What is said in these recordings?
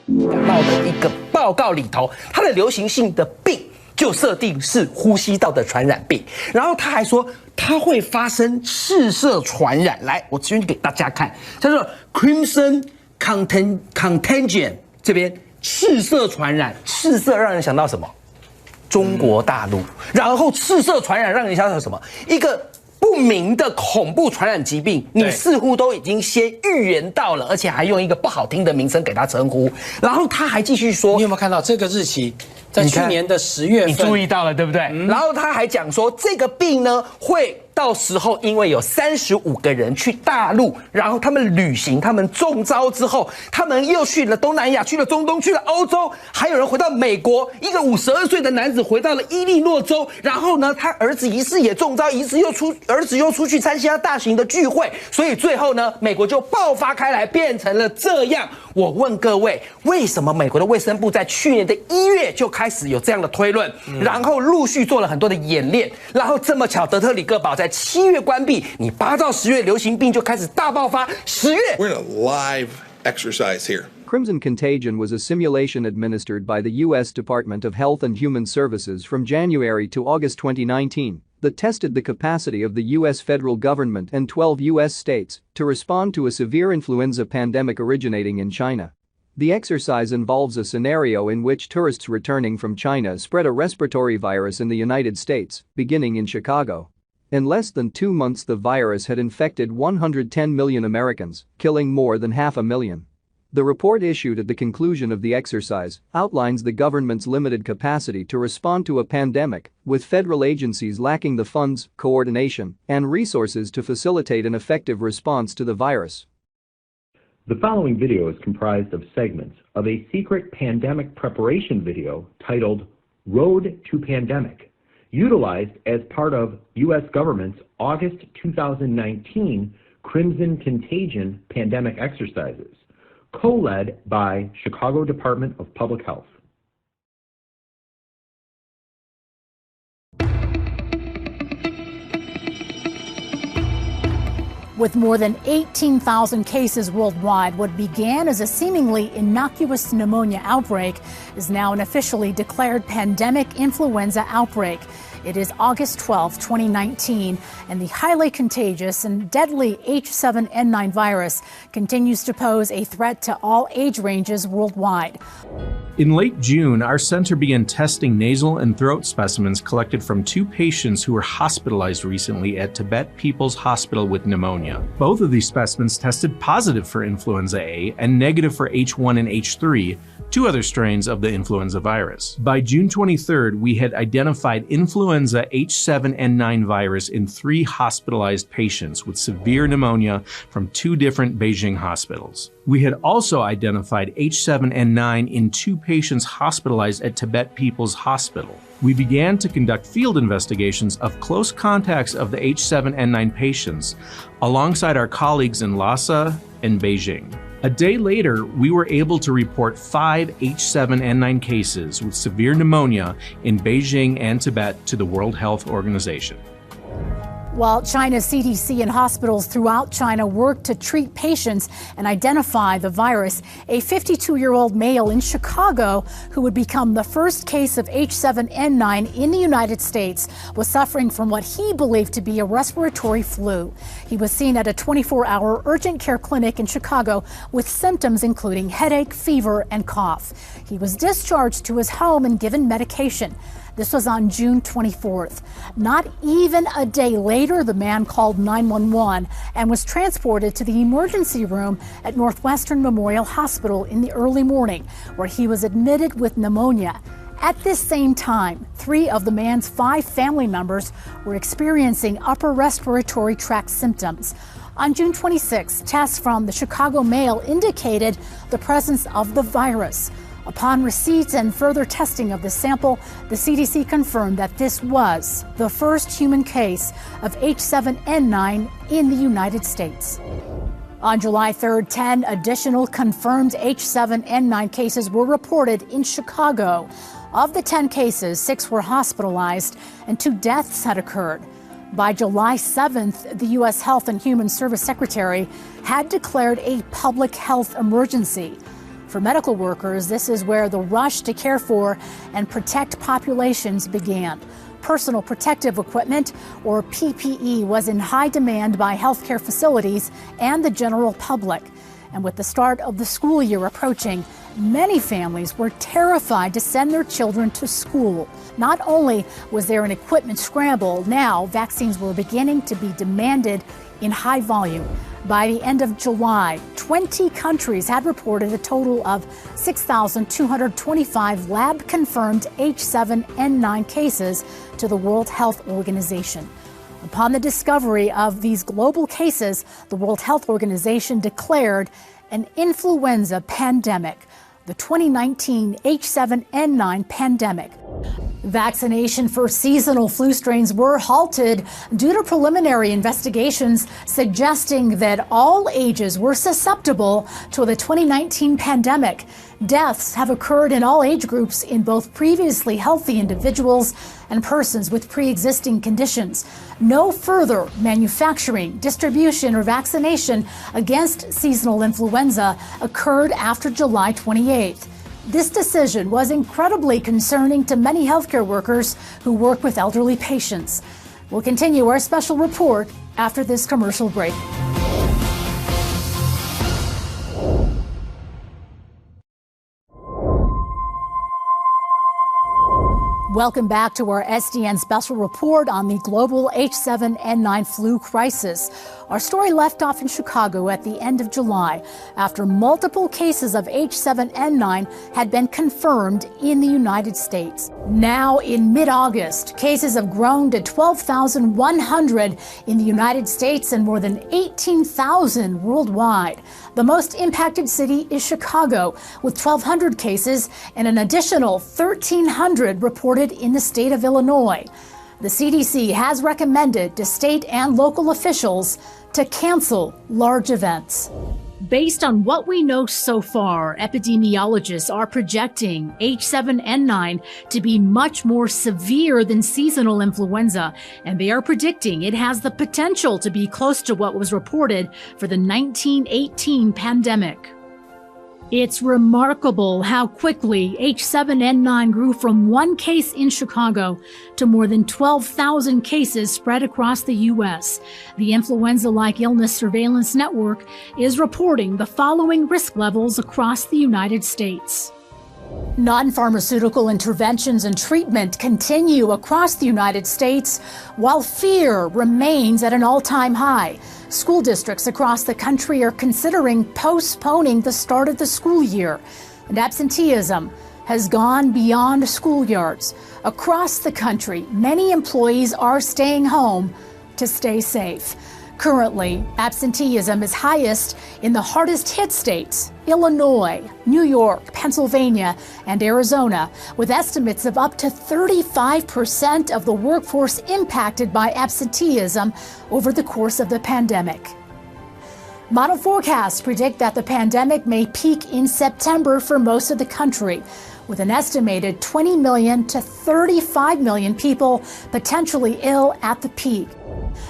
感冒的一个报告里头，它的流行性的病就设定是呼吸道的传染病，然后他还说它会发生赤色传染。来，我这边给大家看，叫做 Crimson Contagion， 这边赤色传染，赤色让人想到什么？中国大陆。然后赤色传染让人想到什么？一个不明的恐怖传染疾病，你似乎都已经先预言到了，而且还用一个不好听的名称给它称呼。然后他还继续说，你有没有看到这个日期？在去年的10月份，你注意到了对不对？然后他还讲说，这个病呢会到时候因为有35个人去大陆，然后他们旅行，他们中招之后，他们又去了东南亚，去了中东，去了欧洲，还有人回到美国，一个52岁的男子回到了伊利诺州，然后呢，他儿子疑似也中招，儿子又出去参加大型的聚会，所以最后呢，美国就爆发开来，变成了这样。我问各位，为什么美国的卫生部在去年的1月就开始有这样的推论，然后陆续做了很多的演练，然后这么巧，德特里克堡在7月关闭，你8到10月流行病就开始大爆发，10月 We're in a live exercise here. Crimson Contagion was a simulation administered by the U.S. Department of Health and Human Services from January to August 2019 that tested the capacity of the U.S. federal government and 12 U.S. states to respond to a severe influenza pandemic originating in China. The exercise involves a scenario in which tourists returning from China spread a respiratory virus in the United States, beginning in Chicago. In less than 2 months, the virus had infected 110 million Americans, killing more than 500,000. The report issued at the conclusion of the exercise outlines the government's limited capacity to respond to a pandemic, with federal agencies lacking the funds, coordination, and resources to facilitate an effective response to the virus. The following video is comprised of segments of a secret pandemic preparation video titled Road to Pandemic, utilized as part of U.S. government's August 2019 Crimson Contagion pandemic exercises, co-led by Chicago Department of Public Health. With more than 18,000 cases worldwide, what began as a seemingly innocuous pneumonia outbreak is now an officially declared pandemic influenza outbreak. It is August 12, 2019, and the highly contagious and deadly H7N9 virus continues to pose a threat to all age ranges worldwide. In late June, our center began testing nasal and throat specimens collected from 2 patients who were hospitalized recently at Tibet People's Hospital with pneumonia. Both of these specimens tested positive for influenza A and negative for H1 and H3, 2 other strains of the influenza virus. By June 23rd, we had identified influenza H7N9 virus in 3 hospitalized patients with severe pneumonia from 2 different Beijing hospitals. We had also identified H7N9 in 2 patients hospitalized at Tibet People's Hospital. We began to conduct field investigations of close contacts of the H7N9 patients alongside our colleagues in Lhasa and Beijing. A day later, we were able to report 5 H7N9 cases with severe pneumonia in Beijing and Tibet to the World Health Organization. While China's CDC and hospitals throughout China work to treat patients and identify the virus, a 52-year-old male in Chicago who would become the first case of H7N9 in the United States was suffering from what he believed to be a respiratory flu. He was seen at a 24-hour urgent care clinic in Chicago with symptoms including headache, fever, and cough. He was discharged to his home and given medication. This was on June 24th. Not even a day later, the man called 911 and was transported to the emergency room at Northwestern Memorial Hospital in the early morning, where he was admitted with pneumonia. At this same time, 3 of the man's 5 family members were experiencing upper respiratory tract symptoms. On June 26, tests from the Chicago Mail indicated the presence of the virus. Upon receipt and further testing of the sample, the CDC confirmed that this was the first human case of H7N9 in the United States. On July 3rd, 10 additional confirmed H7N9 cases were reported in Chicago. Of the 10 cases, 6 were hospitalized and 2 deaths had occurred. By July 7th, the U.S. Health and Human Service Secretary had declared a public health emergency. For medical workers, this is where the rush to care for and protect populations began. Personal protective equipment, or PPE, was in high demand by healthcare facilities and the general public. And with the start of the school year approaching, many families were terrified to send their children to school. Not only was there an equipment scramble, now vaccines were beginning to be demanded in high volume. By the end of July, 20 countries had reported a total of 6,225 lab-confirmed H7N9 cases to the World Health Organization. Upon the discovery of these global cases, the World Health Organization declared an influenza pandemic, the 2019 H7N9 pandemic. Vaccination for seasonal flu strains were halted due to preliminary investigations suggesting that all ages were susceptible to the 2019 pandemic. Deaths have occurred in all age groups in both previously healthy individuals and persons with pre-existing conditions. No further manufacturing, distribution, or vaccination against seasonal influenza occurred after July 28th. This decision was incredibly concerning to many healthcare workers who work with elderly patients. We'll continue our special report after this commercial break. Welcome back to our SDN special report on the global H7N9 flu crisis. Our story left off in Chicago at the end of July after multiple cases of H7N9 had been confirmed in the United States. Now in mid-August, cases have grown to 12,100 in the United States and more than 18,000 worldwide. The most impacted city is Chicago, with 1,200 cases and an additional 1,300 reported in the state of Illinois. The CDC has recommended to state and local officials to cancel large events. Based on what we know so far, epidemiologists are projecting H7N9 to be much more severe than seasonal influenza, and they are predicting it has the potential to be close to what was reported for the 1918 pandemic. It's remarkable how quickly H7N9 grew from one case in Chicago to more than 12,000 cases spread across the U.S. The Influenza-like Illness Surveillance Network is reporting the following risk levels across the United States. Non-pharmaceutical interventions and treatment continue across the United States, while fear remains at an all-time high. School districts across the country are considering postponing the start of the school year, and absenteeism has gone beyond schoolyards. Across the country, many employees are staying home to stay safe. Currently, absenteeism is highest in the hardest hit states, Illinois, New York, Pennsylvania, and Arizona, with estimates of up to 35% of the workforce impacted by absenteeism over the course of the pandemic. Model forecasts predict that the pandemic may peak in September for most of the country, with an estimated 20 million to 35 million people potentially ill at the peak.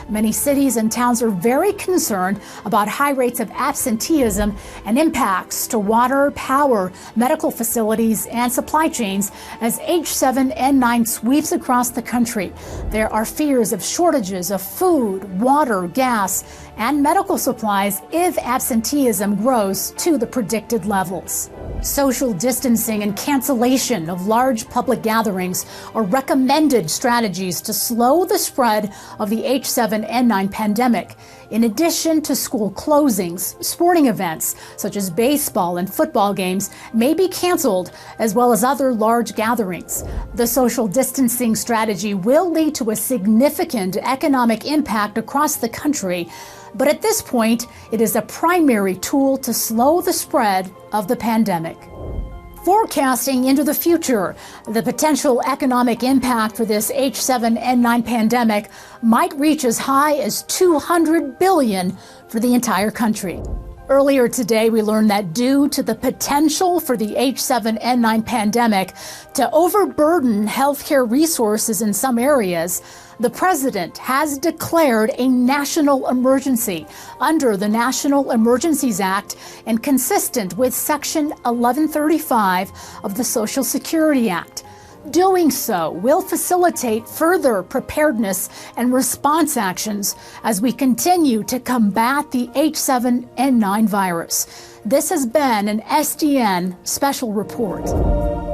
Many cities and towns are very concerned about high rates of absenteeism and impacts to water, power, medical facilities, and supply chains as H7N9 sweeps across the country. There are fears of shortages of food, water, gas, and medical supplies if absenteeism grows to the predicted levels. Social distancing and cancellation of large public gatherings are recommended strategies to slow the spread of the H7N9 pandemic. In addition to school closings, sporting events such as baseball and football games may be canceled, as well as other large gatherings. The social distancing strategy will lead to a significant economic impact across the country, but at this point, it is a primary tool to slow the spread of the pandemic. Forecasting into the future, the potential economic impact for this H7N9 pandemic might reach as high as $200 billion for the entire country. Earlier today, we learned that due to the potential for the H7N9 pandemic to overburden healthcare resources in some areas, The president has declared a national emergency under the National Emergencies Act and consistent with Section 1135 of the Social Security Act. Doing so will facilitate further preparedness and response actions as we continue to combat the H7N9 virus. This has been an SDN special report.